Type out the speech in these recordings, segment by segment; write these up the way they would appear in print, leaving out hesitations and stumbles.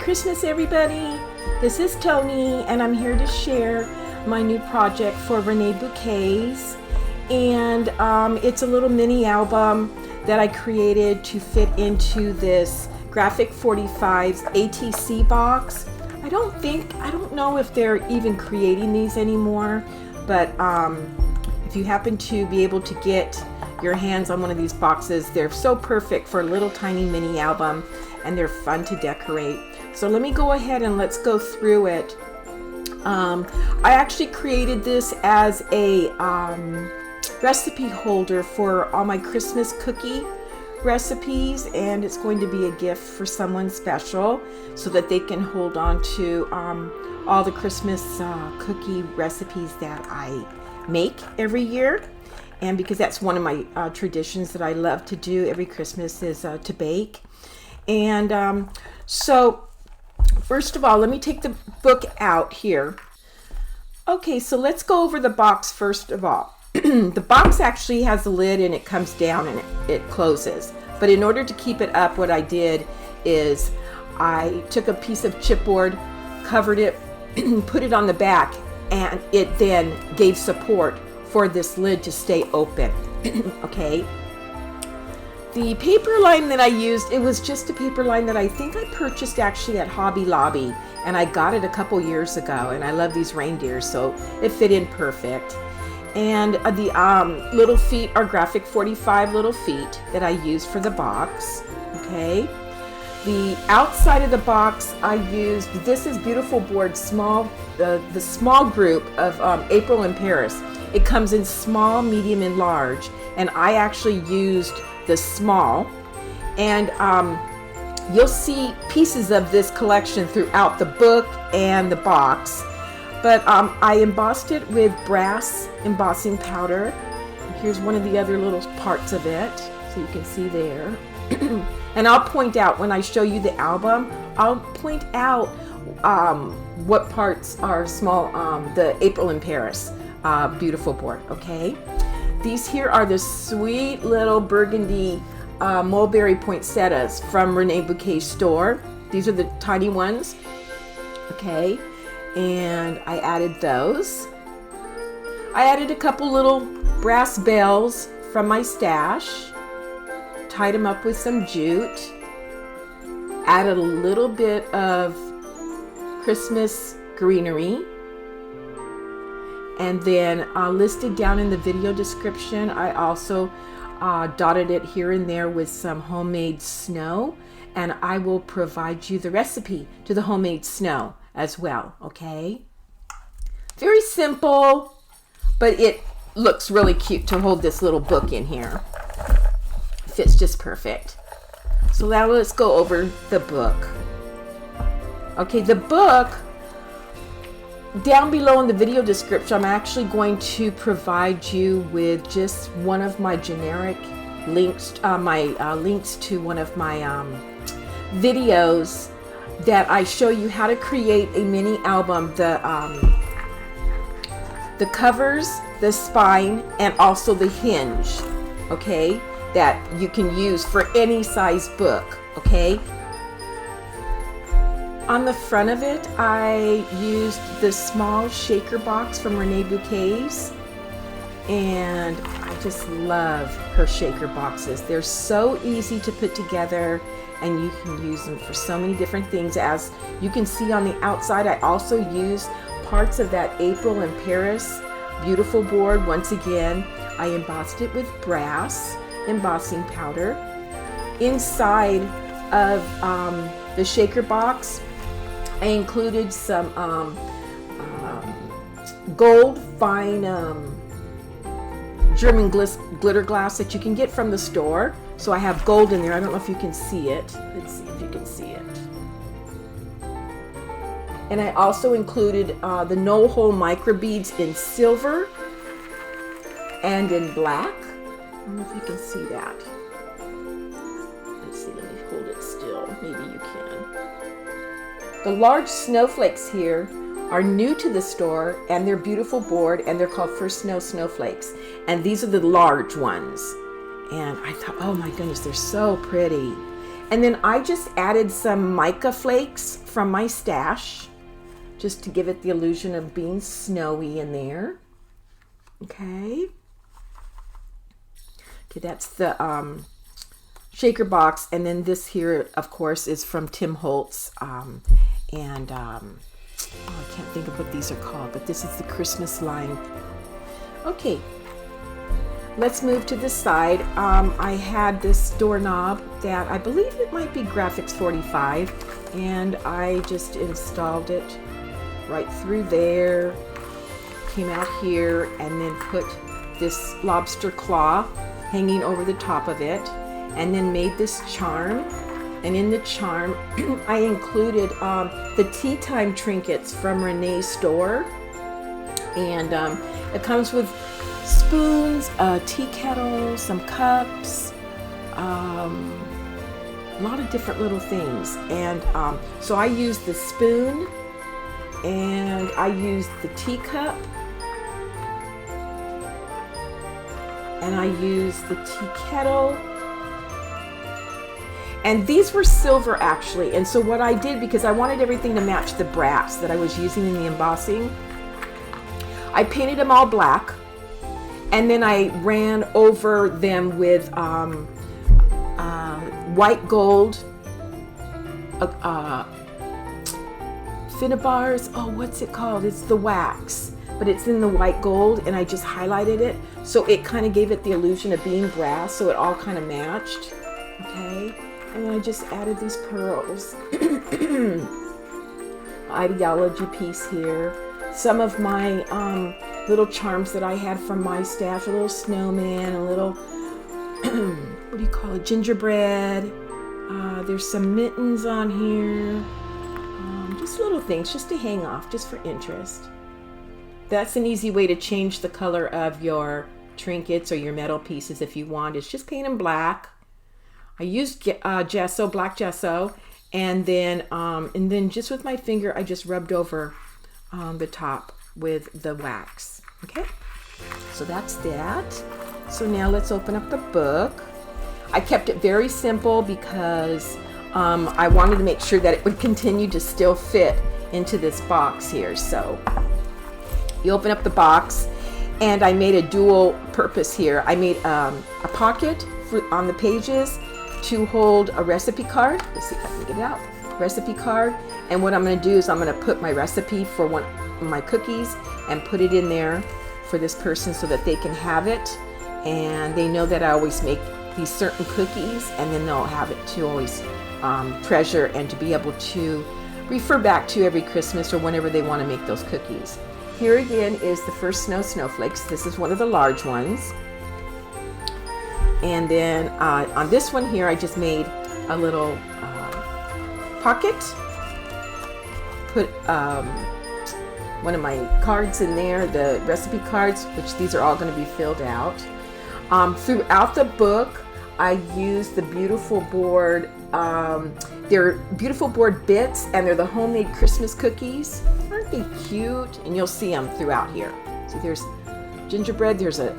Christmas, everybody. This is Tony, and I'm here to share my new project for Reneabouquets. And it's a little mini album that I created to fit into this Graphic 45's ATC box. I don't know if they're even creating these anymore, but if you happen to be able to get your hands on one of these boxes, they're so perfect for a little tiny mini album, and they're fun to decorate. So let me go ahead and let's go through it. I actually created this as a recipe holder for all my Christmas cookie recipes, and it's going to be a gift for someone special so that they can hold on to all the Christmas cookie recipes that I make every year. And because that's one of my traditions that I love to do every Christmas is to bake. And so first of all, let me take the book out here. Okay, so let's go over the box first of all. The box actually has a lid and it comes down and it closes. But in order to keep it up, what I did is I took a piece of chipboard, covered it, put it on the back, and it then gave support for this lid to stay open. Okay. The paper line that I used, it was just a paper line that I think I purchased actually at Hobby Lobby, and I got it a couple years ago, and I love these reindeers, so it fit in perfect. And the little feet are Graphic 45 little feet that I used for the box. Okay. The outside of the box I used, this is Beautiful Board small, the small group of April in Paris. It comes in small, medium, and large, and I actually used the small, and you'll see pieces of this collection throughout the book and the box. But I embossed it with brass embossing powder. Here's one of the other little parts of it, so you can see there. And I'll point out when I show you the album, I'll point out what parts are small, the April in Paris Beautiful Board, okay? These here are the sweet little burgundy mulberry poinsettias from Reneabouquets store. These are the tiny ones, okay? And I added those. I added a couple little brass bells from my stash, tied them up with some jute, added a little bit of Christmas greenery, and then listed down in the video description, I also dotted it here and there with some homemade snow, and I will provide you the recipe to the homemade snow as well, okay? Very simple, but it looks really cute to hold this little book in here. Fits just perfect. So now let's go over the book. Okay, the book, down below in the video description, I'm actually going to provide you with just one of my generic links, links to one of my videos that I show you how to create a mini album, the covers, the spine, and also the hinge, okay, that you can use for any size book, okay. On the front of it, I used the small shaker box from Reneabouquets, and I just love her shaker boxes. They're so easy to put together, and you can use them for so many different things. As you can see on the outside, I also used parts of that April in Paris Beautiful Board. Once again, I embossed it with brass embossing powder. Inside of the shaker box, I included some gold fine German glitter glass that you can get from the store. So I have gold in there. I don't know if you can see it. Let's see if you can see it. And I also included the no-hole micro beads in silver and in black. I don't know if you can see that. Let's see, let me hold it still. Maybe you can. The large snowflakes here are new to the store, and they're Beautiful Board, and they're called First Snow Snowflakes. And these are the large ones. And I thought, oh my goodness, they're so pretty. And then I just added some mica flakes from my stash, just to give it the illusion of being snowy in there. Okay. Okay, that's the shaker box. And then this here, of course, is from Tim Holtz. Oh, I can't think of what these are called, but this is the Christmas line. Okay, let's move to the side. I had this doorknob that I believe it might be Graphics 45, and I just installed it right through there, came out here, and then put this lobster claw hanging over the top of it, and then made this charm. And in the charm, I included the tea time trinkets from Renee's store. And it comes with spoons, a tea kettle, some cups, a lot of different little things. And so I used the spoon, and I used the teacup, and I used the tea kettle. And these were silver actually. And so what I did, because I wanted everything to match the brass that I was using in the embossing, I painted them all black, and then I ran over them with white gold, Finnebars. Oh, what's it called? It's the wax, but it's in the white gold, and I just highlighted it. So it kind of gave it the illusion of being brass, so it all kind of matched. Okay. And I just added these pearls. Ideology piece here. Some of my little charms that I had from my stash. A little snowman, a little, what do you call it, gingerbread. There's some mittens on here. Just little things, just to hang off, just for interest. That's an easy way to change the color of your trinkets or your metal pieces if you want. It's just paint them black. I used gesso, black gesso, and then just with my finger, I just rubbed over the top with the wax. Okay, so that's that. So now let's open up the book. I kept it very simple because I wanted to make sure that it would continue to still fit into this box here. So you open up the box, and I made a dual purpose here. I made a pocket on the pages to hold a recipe card. Let's see if I can get it out. Recipe card. And what I'm going to do is I'm going to put my recipe for one of my cookies and put it in there for this person so that they can have it. And they know that I always make these certain cookies, and then they'll have it to always treasure and to be able to refer back to every Christmas or whenever they want to make those cookies. Here again is the first snowflakes. This is one of the large ones. And then on this one here, I just made a little pocket. Put one of my cards in there, the recipe cards, which these are all going to be filled out. Throughout the book, I used the Beautiful Board. They're Beautiful Board bits, and they're the homemade Christmas cookies. Aren't they cute? And you'll see them throughout here. See, there's gingerbread, there's a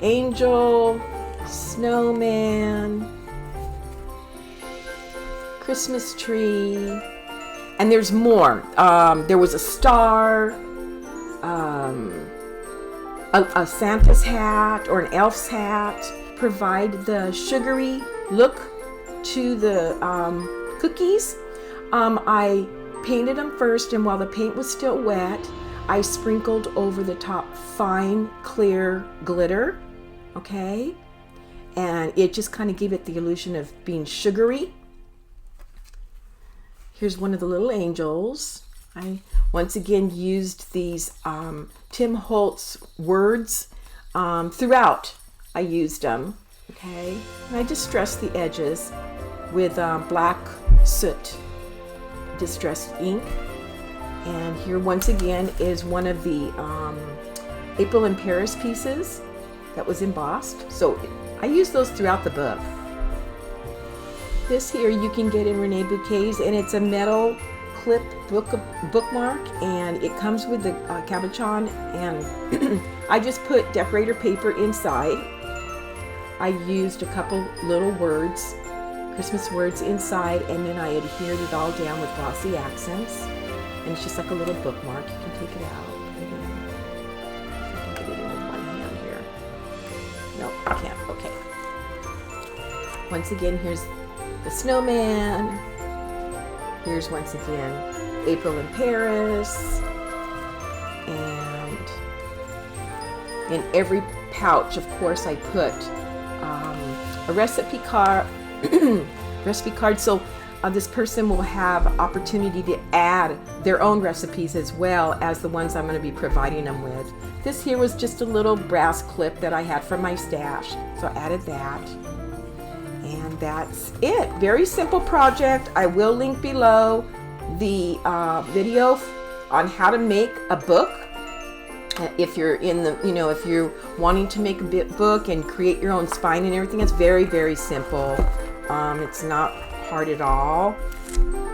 angel, snowman, Christmas tree, and there's more. There was a star, a Santa's hat or an elf's hat. Provide the sugary look to the cookies. I painted them first, and while the paint was still wet, I sprinkled over the top fine clear glitter. Okay, and it just kind of gave it the illusion of being sugary. Here's one of the little angels. I once again used these Tim Holtz words throughout. I used them. Okay, and I distressed the edges with black soot distressed ink. And here once again is one of the April in Paris pieces that was embossed. So I use those throughout the book. This here you can get in Reneabouquets, and it's a metal clip bookmark, and it comes with the cabochon, and I just put decorator paper inside. I used a couple little words, Christmas words inside, and then I adhered it all down with glossy accents. And it's just like a little bookmark. You can take it out. Put it in. I can get it in with one hand here. No, I can't. Okay. Once again, here's the snowman. Here's once again April in Paris. And in every pouch, of course, I put a recipe card. So this person will have opportunity to add their own recipes as well as the ones I'm going to be providing them with. This here was just a little brass clip that I had from my stash, so I added that. And that's it. Very simple project. I will link below the video on how to make a book. If you're in the, if you're wanting to make a book and create your own spine and everything, it's very, very simple. It's not hard at all.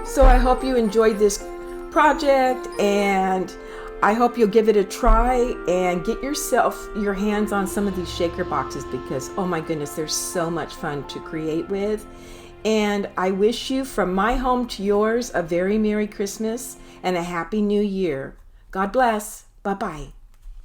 So I hope you enjoyed this project, and I hope you'll give it a try and get your hands on some of these shaker boxes, because oh my goodness, they're so much fun to create with. And I wish you, from my home to yours, a very Merry Christmas and a Happy New Year. God bless. Bye-bye.